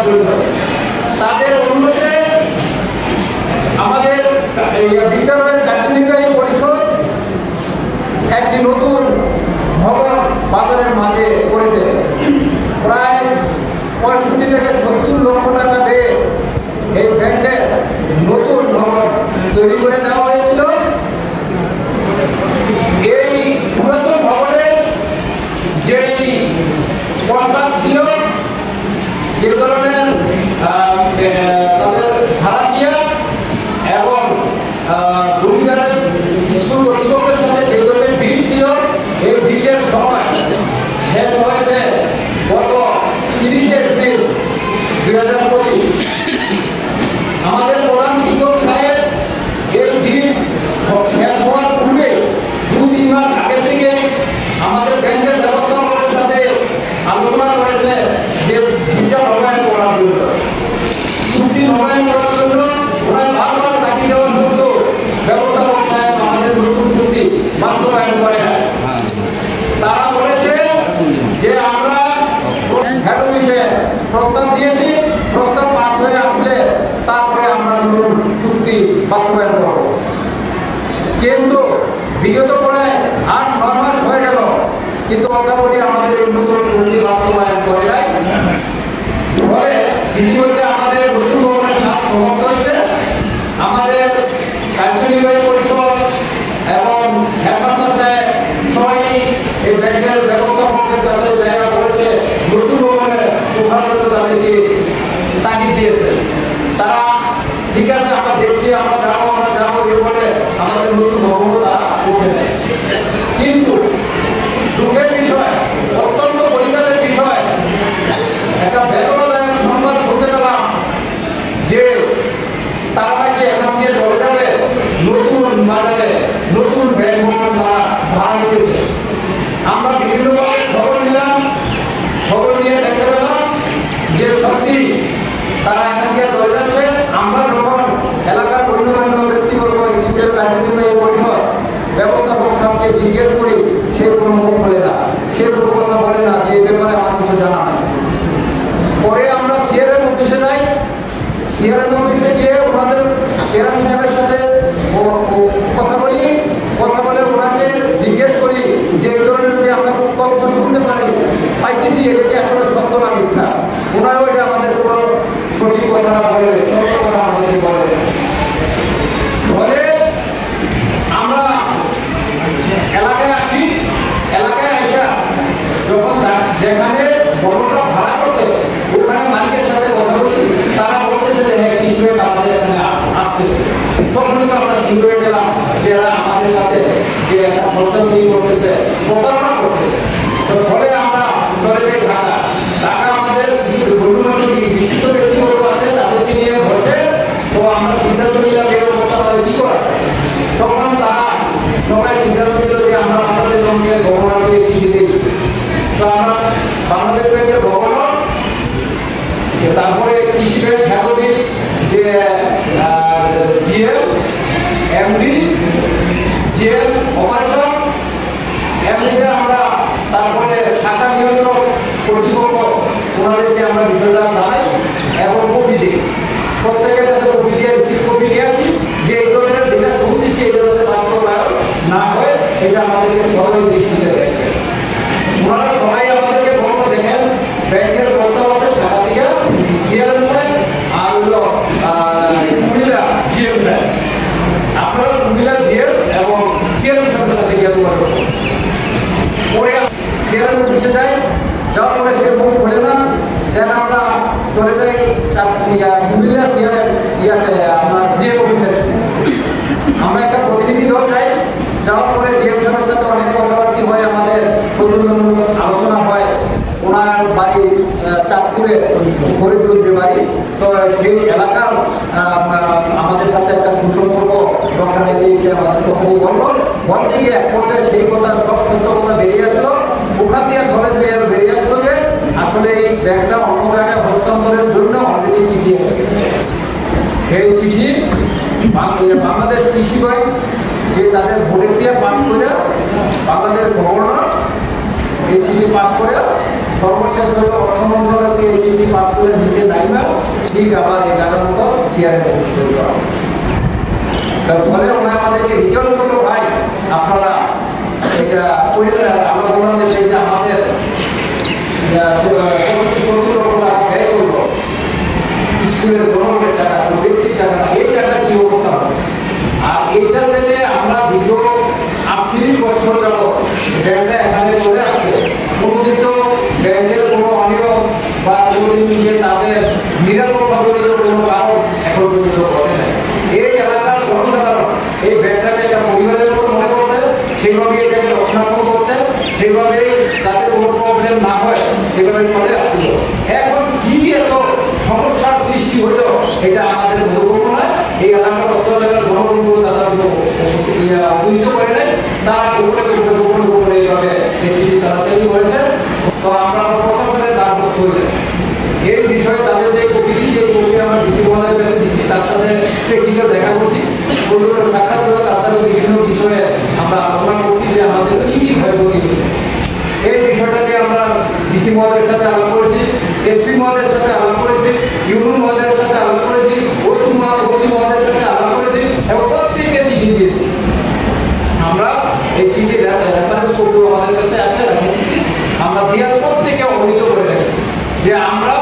জন্য। তাদের অনুরোধে আমাদের বিদ্যালয়ের কার্যনির্বাহী পরিষদ একটি নতুন ভবন বাজারের মাঝে করে দেয়। প্রায় 65 থেকে 70 লক্ষ টাকা দিয়ে এই ব্যাংকের নতুন ভবন তৈরি করে দেওয়া হয়েছিল। এই পুরাতন ভবনের যেই কন্ট্রাক্ট ছিল, যে ধরনের তাদের ভাড়াটিয়া এবং জমিদারের স্কুল কর্তৃপক্ষের সাথে যে ধরনের ডিল ছিল, এই ডিলের সময় শেষ হয়েছে গত 30শে এপ্রিল 2025। আমাদের প্রধান শিক্ষক সাহেব এই ডিল শেষ হওয়ার পূর্বে 2-3 মাস আগের থেকে আমাদের ব্যাংকের ব্যবস্থাপকের সাথে আলোচনা করেছে যে ডিলটা নবায়ন করার জন্য, চুক্তি নবায়ন করার জন্য। ওনার বারবার তাকিয়ে দেওয়া সত্ত্বেও ব্যবস্থাপক সাহেব আমাদের নতুন চুক্তি বাস্তবায়ন করে না। তারা বলেছে যে আমরা হেড অফিসে প্রস্তাব দিয়েছি, প্রস্তাব পাস হয়ে আসলে তারপরে আমরা নতুন চুক্তি বাস্তবায়ন করব। কিন্তু বিগত প্রায় 8-9 মাস হয়ে গেল, কিন্তু অদ্যাবধি আমাদের এই নতুন চুক্তি বাস্তবায়ন করে নাই। ফলে ইতিমধ্যে আমাদের নতুন ভবনের কাজ সমাপ্ত হয়েছে। আমাদের কার্যনির্বাহী পরিষদ এবং হেডমাস্টার সাহেব সবাই এই ব্যাংকের ব্যবস্থাপকের কাছে জায়গা করেছে, নতুন ভবনে ওঠার জন্য তাদেরকে তাগিদ দিয়েছে। তারা ঠিক আছে, আমরা দেখছি, আমরা যাবো এই বলে আমাদের নতুন ভবন তারা উঠে নেয়। কিন্তু দুঃখের বিষয়, অত্যন্ত পরিতাপের বিষয়, একটা বেদনাদায়ক সংবাদ শুনতে পেলাম যে তারা নাকি এখান দিয়ে চলে যাবে নতুন বাজারে, নতুন ব্যাংক ভবন তারা ভাড়া নিতেছে। আমরা বিভিন্নভাবে খবর নিলাম, খবর নিয়ে দেখতে পেলাম যে সত্যি তারা এখান দিয়ে চলে যাচ্ছে। আমরা যখন এলাকার গণ্যমান্য ব্যক্তিবর্গ, স্কুলের কার্যনির্বাহী পরিষদ, ব্যবস্থাপক সাহেবকে জিজ্ঞেস করি, সে কোনো মুখ খোলে না, সে কোনো কথা বলে না যে এই ব্যাপারে আমার কিছু জানা আছে। পরে আমরা সিআরএম অফিসে যাই, সিআরএম অফিসে গিয়ে ওনাদের চেয়ারম্যান সাহেবের সাথে কথা বলি, কথা বলে ওনাকে জিজ্ঞেস করি যে এই ধরনের যে আমরা তথ্য শুনতে পাইতেছি, এটা কি আসলে সত্য না মিথ্যা। ওনারাও এটা আমাদের কোনো সঠিক কথা বলে, সত্য কথা আমাদের বলে। ফলে আমরা এলাকায় আসি, এলাকায় আসা যখন যেখানে ভবনটা ভাড়া করছে ওখানে মালিকের সাথে কথা বলি, তারা বলতেছে যে হ্যাঁ কিছু আমাদের এখানে আসতেছে। তখনই তো আমরা শুরু হয়ে গেলাম যে এরা আমাদের সাথে যে একটা সরকারি করতেছে, প্রতারণা করতেছে। তো ফলে আমরা চলে যাই ঢাকা। ঢাকা আমাদের গণ্যমান্য বিশিষ্ট ব্যক্তিবর্গ আছে, তাদেরকে নিয়ে বসে তো আমরা সিদ্ধান্ত নিলাম এরকম করতে আমাদের কি করা। তখন তারা সবাই সিদ্ধান্ত নিল যে আমরা আমাদের ব্যাংকের গভর্নরকে চিঠি দিই। তো আমরা বাংলাদেশ ব্যাংকের গভর্নর, তারপরে কৃষি ব্যাংক হেড অফিস যে জিএম, এমডি, জিএম অপারেশন, এমডিতে আমরা তারপরে শাখা নিয়ন্ত্রক কর্তৃপক্ষ ওনাদেরকে আমরা বিষয়টা জানাই এবং কপি দিই। প্রত্যেকের কাছে কপি দিয়ে রিসিভ কপি নিয়ে আসি যে এই ধরনের যেটা শুনতেছি এটা যাতে বাস্তবায়ন না হয়, এটা আমাদেরকে সবাই দৃষ্টিতে রাখবে। ওনারা সবাই আমাদেরকে বলবো দেখেন ব্যাংকের প্রস্তাব আছে শাখা থেকে সিআরএম সাহেব আর হলো কুমিল্লা জিএম সাহেব, আপনারা কুমিল্লা জিএম এবং সিআরএম সাহেবের সাথে গিয়ে করবো। পরে সিআরএম অফিসে যাই, যাওয়ার পরে সে মুখ খোলে না, দেন আমরা চলে যাই কুমিল্লা সিআরএম আপনার জিএম অফিসে। আমরা একটা প্রতিনিধি দল যাই, যাওয়ার পরে জিএম সাহেবের সাথে অনেক কথাবার্তা হয়, আমাদের সৌজন্যমূলক আলোচনা হয়। ওনার বাড়ি চাঁদপুরে, ফরিদগঞ্জে বাড়ি। তো সেই এলাকার আমাদের সাথে একটা সুসম্পর্ক রক্ষা রেখে আমাদের কথাই বলবো। বলতে গিয়ে এক পর্যায়ে সেই কথা সব সত্য কথা বেরিয়ে আসলো, ওখান দিয়ে ধরে বেরিয়ে আসলো যে আসলে এই ব্যাংকটা অন্য জায়গায় হস্তান্তরের জন্য অলরেডি চিঠি এসে গেছে। সেই চিঠি বাংলাদেশ কৃষি ব্যাংক যে তাদের ভোটের দিয়ে পাস করে বাংলাদেশ গভর্নর এই চিঠি পাস করে সর্বশেষ হলো অর্থ মন্ত্রণালয়কে এই চিঠি পাস করে নিচে নাইমা ঠিক আবার এই জায়গার মতো চেয়ারে বসে করা। ফলে ওরা আমাদেরকে জিজ্ঞাসা করলো, ভাই আপনারা এটা আমরা বললাম যে আমাদের 70 লক্ষ টাকা ব্যয় করলো স্কুলের গভর্নমেন্টের টাকা, ব্যক্তির টাকা, এই টাকা কি অবস্থা হবে? আর এইটা থেকে আমরা দীর্ঘ 38 বছর যাব ব্যাংকটা এখানে চলে আসছে, কোনোদিন তো ব্যাংকের কোনো অনিয়ম বা কোনোদিন যে তাদের নিরাপত্তা জনিত কোনো কারণ এখন পর্যন্ত ঘটে নাই। এই এলাকার জনসাধারণ এই ব্যাংকটাকে একটা পরিবারের মতো মনে করছে, সেইভাবে এটাকে রক্ষণাবেক্ষণ করছে, সেইভাবে তাদের কোনো প্রবলেম না হয় এভাবে চলে আসছিল। এখন কি এত সমস্যার সৃষ্টি হলো এটা আমাদের বোধগম্য নয়। এই এলাকার অত্র এলাকার জনগণকে তারা অবহিত করে নেয়, তারা গোপনে এইভাবে এসিডি তাড়াতাড়ি করেছে। তো আমরা প্রশাসনের দ্বারস্থ হইলেন এই বিষয়ে তাদের যে কপি দিয়েছি, এই কপি আমরা ডিসি মহোদয়ের কাছে দিচ্ছি, তার সাথে প্রেক্ষিত দেখা করছি, সৌজন্য সাক্ষাৎ করে তার সাথে বিভিন্ন বিষয়ে আমরা আলোচনা করছি যে আমাদের কি কি ক্ষয়ক্ষতি হয়েছে। এই বিষয়টা নিয়ে আমরা ডিসি মহোদয়ের সাথে আলাপ করেছি, এসপি মহোদয়ের সাথে আলাপ করেছি, ইউনিয়ন মহোদয়ের সাথে আলাপ করেছি, ওসি মহোদয়ের সাথে আলাপ করেছি এবং প্রত্যেককে চিঠি দিয়েছি। আমরা এই চিঠি রেফারেন্স কপিও আমাদের কাছে আছে, রেখে দিয়েছি। আমরা দেওয়ার প্রত্যেকে অবহিত করে রেখেছি যে আমরা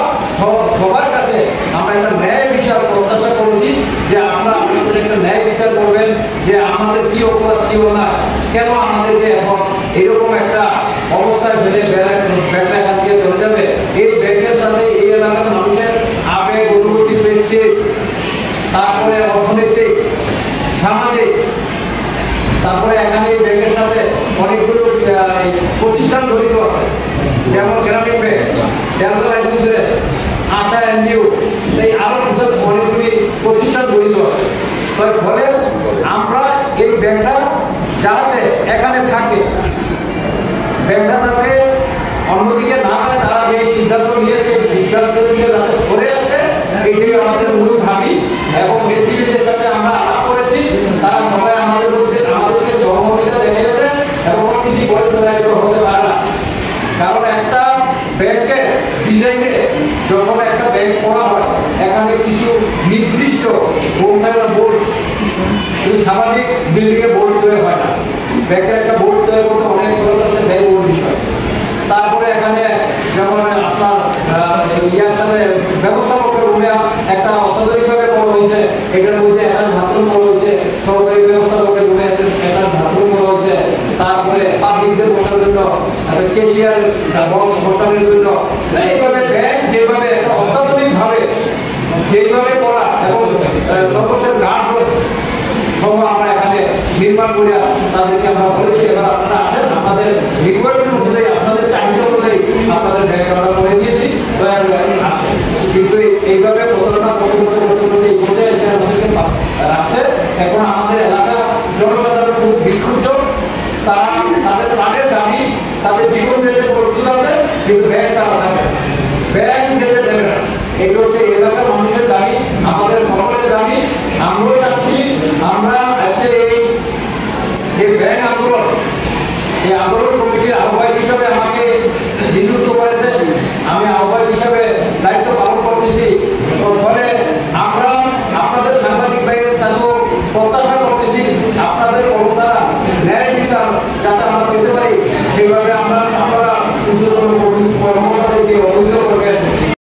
সবার কাছে আমরা একটা ন্যায় বিচার প্রত্যাশা করেছি, যে আপনারা আমাদের একটা ন্যায় বিচার করবেন যে আমাদের কি অপরাধ কি অন্যায়, কেন আমাদেরকে এখন এরকম একটা অবস্থায় ফেলে ব্যাংকটা এখান থেকে চলে যাবে। এই ব্যাংকের সাথে এই এলাকার মানুষের আবেগ, অনুভূতি, প্রেস্টিজ, তারপরে অর্থনৈতিক, সামাজিক, তারপরে এখানে এই ব্যাংকের সাথে অনেকগুলো প্রতিষ্ঠান জড়িত আছে, যেমন গ্রামীণ ব্যাংক, ডেন্টাল ইন্স্যুরেন্স, আশা এনজিও, এই আরো অনেকগুলি প্রতিষ্ঠান জড়িত আছে। ফলে আমরা এই ব্যাংকটা যাতে এখানে থাকে, ব্যাংকটা যাতে অন্যদিকে না হয়, তারা যে সিদ্ধান্ত নিয়েছে সিদ্ধান্ত থেকে যাতে সরে আসে, এটাই আমাদের মূল দাবি। এবং নেতৃবৃন্দের সাথে আমরা আলাপ করেছি, তারা সবাই আমাদেরকে সহমর্মিতা দেখিয়েছে এবং তিনি বলেছেন এটা হতে পারে না। কারণ একটা ব্যাংকের ডিজাইনে যখন একটা ব্যাংক করা হয়, এখানে কিছু নির্দিষ্ট বোর্ড, কিন্তু স্বাভাবিক বিল্ডিংয়ে বোর্ড তৈরি হয় না। ব্যাংকের একটা বোর্ড তৈরি করতে অনেক খরচ আছে, ব্যয়বহুল বিষয়। তারপরে এখানে যেমন আপনার ইয়ার সাথে ব্যবস্থাপকের রুমে একটা অত্যাধুনিকভাবে করা হয়েছে, এটার মধ্যে একটা ধাতুন করা হয়েছে, সরকারি ব্যবস্থাপকের রুমে একটা ধাতুন করা হয়েছে। তারপরে পাবলিকদের বসার জন্য একটা কেশিয়ার বক্স বসানোর জন্য, এইভাবে ব্যাংক যেভাবে একটা অত্যাধুনিকভাবে যেভাবে করা এবং সর্বশেষ গার্ড সব আমরা এখানে নির্মাণ করে তাদেরকে আমরা বলেছি, এবার আপনারা আসেন, আমাদের রিকোয়ারমেন্ট অনুযায়ী, আপনাদের চাহিদা অনুযায়ী আপনাদের ব্যাংক আমরা করে দিয়েছি, আসেন। কিন্তু এইভাবে প্রতারণা করতে আমাদেরকে রাখছে। এখন আমাদের এলাকা জনসাধারণ খুব বিক্ষুব্ধ, তারা তাদের প্রাণের দাবি, তাদের জীবন যেতে প্রস্তুত আছে, কিন্তু ব্যাংক তারা থাকবে, ব্যাংক যেতে দেবে না। এটা হচ্ছে এলাকার মানুষের দাবি।